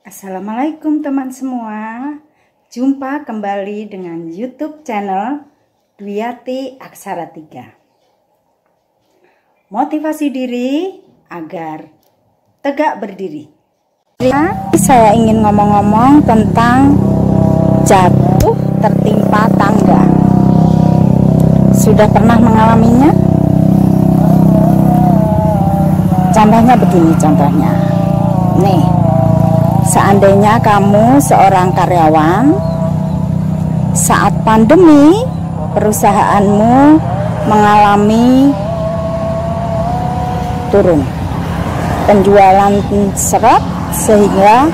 Assalamualaikum teman semua. Jumpa kembali dengan YouTube channel Dwiyati Aksara 3. Motivasi diri agar tegak berdiri. Saya ingin ngomong-ngomong tentang jatuh tertimpa tangga. Sudah pernah mengalaminya? Contohnya begini contohnya. Nih, seandainya kamu seorang karyawan, saat pandemi perusahaanmu mengalami turun penjualan seret, sehingga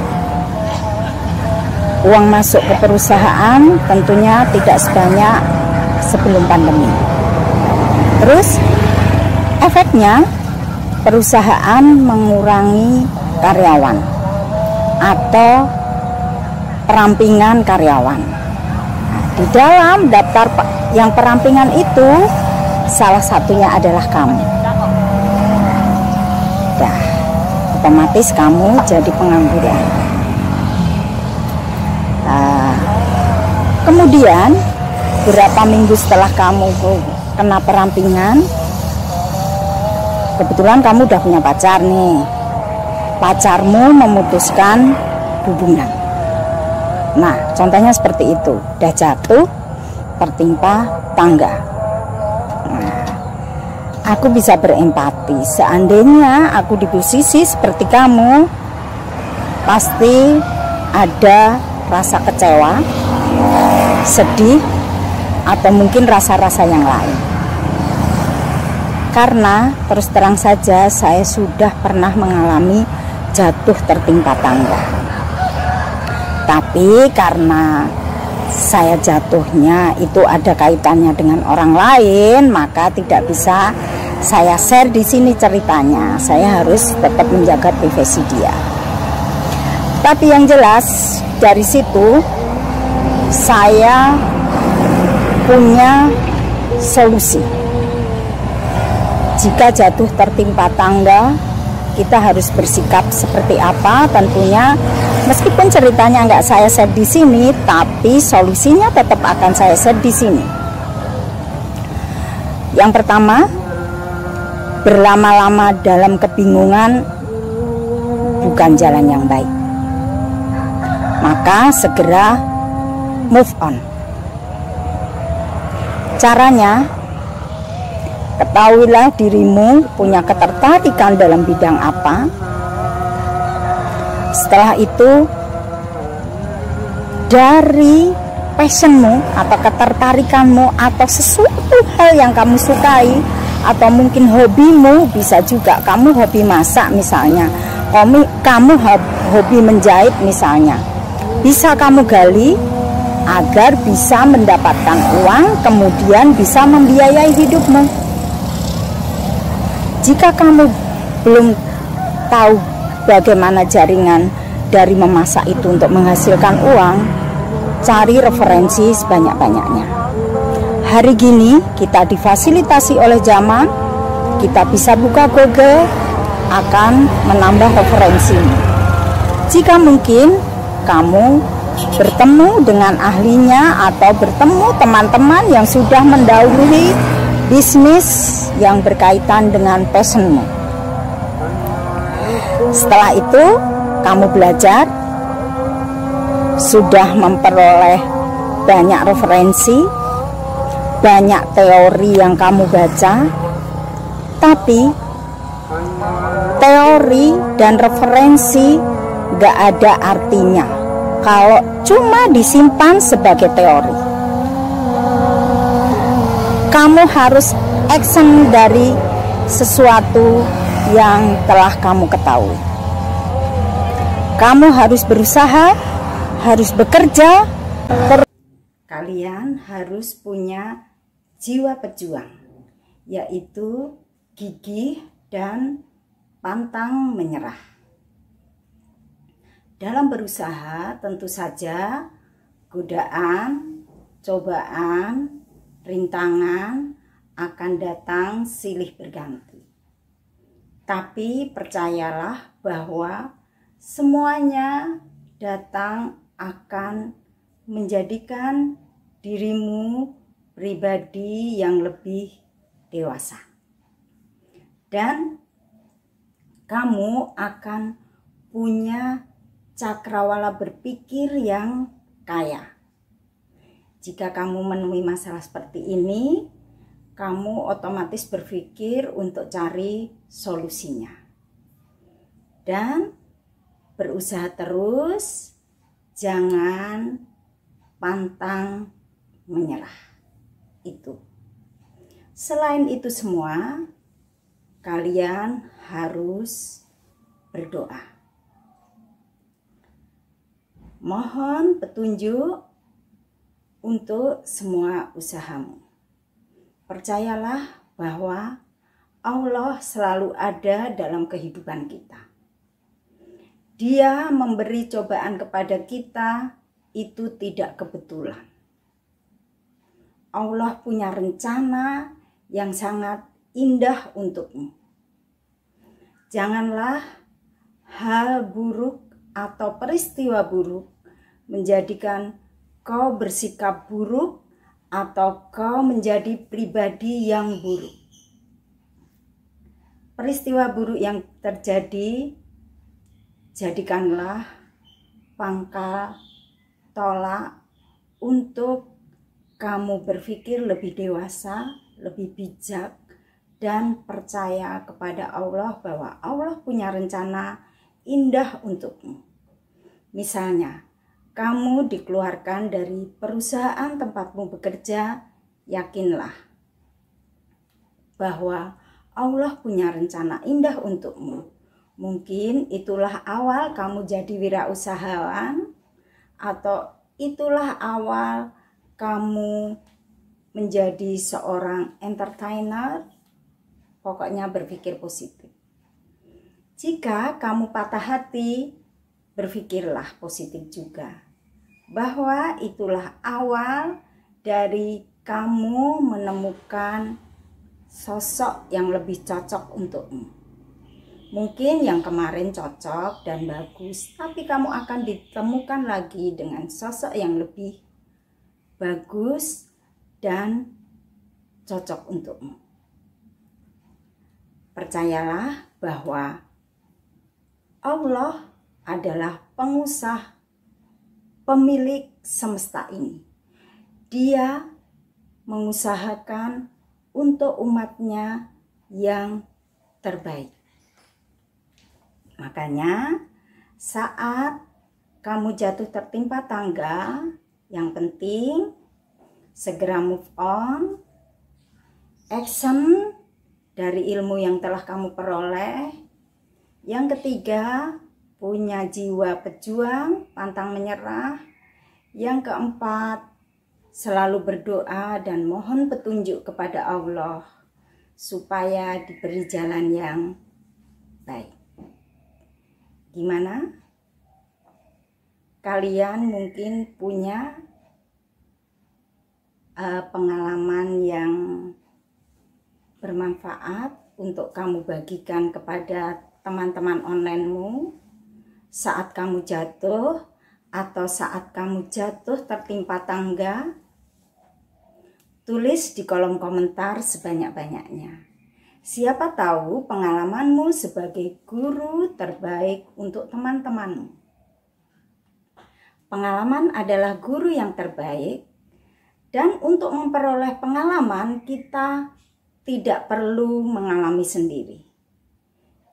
uang masuk ke perusahaan tentunya tidak sebanyak sebelum pandemi. Terus efeknya perusahaan mengurangi karyawan atau perampingan karyawan. Di dalam daftar yang perampingan itu salah satunya adalah kamu. Dah, otomatis kamu jadi pengangguran. Kemudian beberapa minggu setelah kamu kena perampingan, kebetulan kamu udah punya pacar nih. Pacarmu memutuskan hubungan. Nah, contohnya seperti itu. Udah jatuh, tertimpa tangga. Nah, aku bisa berempati. Seandainya aku di posisi seperti kamu, pasti ada rasa kecewa, sedih, atau mungkin rasa-rasa yang lain. Karena terus terang saja saya sudah pernah mengalami jatuh tertimpa tangga. Tapi karena saya jatuhnya itu ada kaitannya dengan orang lain, maka tidak bisa saya share di sini ceritanya. Saya harus tetap menjaga privasi dia. Tapi yang jelas dari situ saya punya solusi. Jika jatuh tertimpa tangga, kita harus bersikap seperti apa? Tentunya meskipun ceritanya nggak saya share di sini, tapi solusinya tetap akan saya share di sini. Yang pertama, berlama-lama dalam kebingungan bukan jalan yang baik. Maka segera move on. Caranya, ketahuilah dirimu punya ketertarikan dalam bidang apa. Setelah itu, dari passionmu atau ketertarikanmu atau sesuatu hal yang kamu sukai, atau mungkin hobimu, bisa juga kamu hobi masak misalnya, kamu hobi menjahit misalnya, bisa kamu gali agar bisa mendapatkan uang, kemudian bisa membiayai hidupmu. Jika kamu belum tahu bagaimana jaringan dari memasak itu untuk menghasilkan uang, cari referensi sebanyak-banyaknya. Hari gini kita difasilitasi oleh zaman, kita bisa buka Google, akan menambah referensi. Jika mungkin kamu bertemu dengan ahlinya atau bertemu teman-teman yang sudah mendahului bisnis yang berkaitan dengan passionmu. Setelah itu kamu belajar, sudah memperoleh banyak referensi, banyak teori yang kamu baca, tapi teori dan referensi gak ada artinya kalau cuma disimpan sebagai teori. Kamu harus action dari sesuatu yang telah kamu ketahui. Kamu harus berusaha, harus bekerja. Kalian harus punya jiwa pejuang, yaitu gigih dan pantang menyerah. Dalam berusaha tentu saja godaan, cobaan, rintangan akan datang silih berganti. Tapi percayalah bahwa semuanya datang akan menjadikan dirimu pribadi yang lebih dewasa. Dan kamu akan punya cakrawala berpikir yang kaya. Jika kamu menemui masalah seperti ini, kamu otomatis berpikir untuk cari solusinya. Dan berusaha terus, jangan pantang menyerah. Itu. Selain itu semua, kalian harus berdoa. Mohon petunjuk untuk semua usahamu. Percayalah bahwa Allah selalu ada dalam kehidupan kita. Dia memberi cobaan kepada kita itu tidak kebetulan. Allah punya rencana yang sangat indah untukmu. Janganlah hal buruk atau peristiwa buruk menjadikan kau bersikap buruk atau kau menjadi pribadi yang buruk. Peristiwa buruk yang terjadi, jadikanlah pangkal tolak untuk kamu berpikir lebih dewasa, lebih bijak, dan percaya kepada Allah bahwa Allah punya rencana indah untukmu. Misalnya, kamu dikeluarkan dari perusahaan tempatmu bekerja, yakinlah bahwa Allah punya rencana indah untukmu. Mungkin itulah awal kamu jadi wirausahawan, atau itulah awal kamu menjadi seorang entertainer. Pokoknya berpikir positif. Jika kamu patah hati, berpikirlah positif juga, bahwa itulah awal dari kamu menemukan sosok yang lebih cocok untukmu. Mungkin yang kemarin cocok dan bagus, tapi kamu akan ditemukan lagi dengan sosok yang lebih bagus dan cocok untukmu. Percayalah bahwa Allah adalah pengusaha, pemilik semesta ini. Dia mengusahakan untuk umatnya yang terbaik. Makanya saat kamu jatuh tertimpa tangga, yang penting segera move on, action dari ilmu yang telah kamu peroleh. Yang ketiga, punya jiwa pejuang, pantang menyerah. Yang keempat, selalu berdoa dan mohon petunjuk kepada Allah supaya diberi jalan yang baik. Gimana? Kalian mungkin punya pengalaman yang bermanfaat untuk kamu bagikan kepada teman-teman onlinemu saat kamu jatuh atau saat kamu jatuh tertimpa tangga. Tulis di kolom komentar sebanyak-banyaknya. Siapa tahu pengalamanmu sebagai guru terbaik untuk teman-temanmu. Pengalaman adalah guru yang terbaik, dan untuk memperoleh pengalaman kita tidak perlu mengalami sendiri.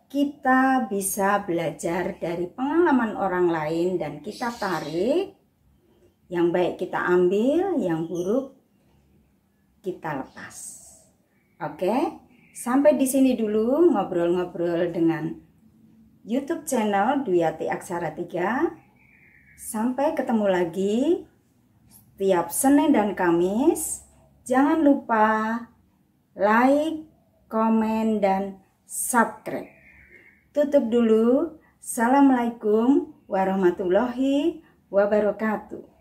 Kita bisa belajar dari pengalaman orang lain dan kita tarik. Yang baik kita ambil, yang buruk kita lepas. Oke, sampai di sini dulu ngobrol-ngobrol dengan YouTube channel Dwiyati Aksara 3. Sampai ketemu lagi setiap Senin dan Kamis. Jangan lupa like, komen, dan subscribe. Tutup dulu. Assalamualaikum warahmatullahi wabarakatuh.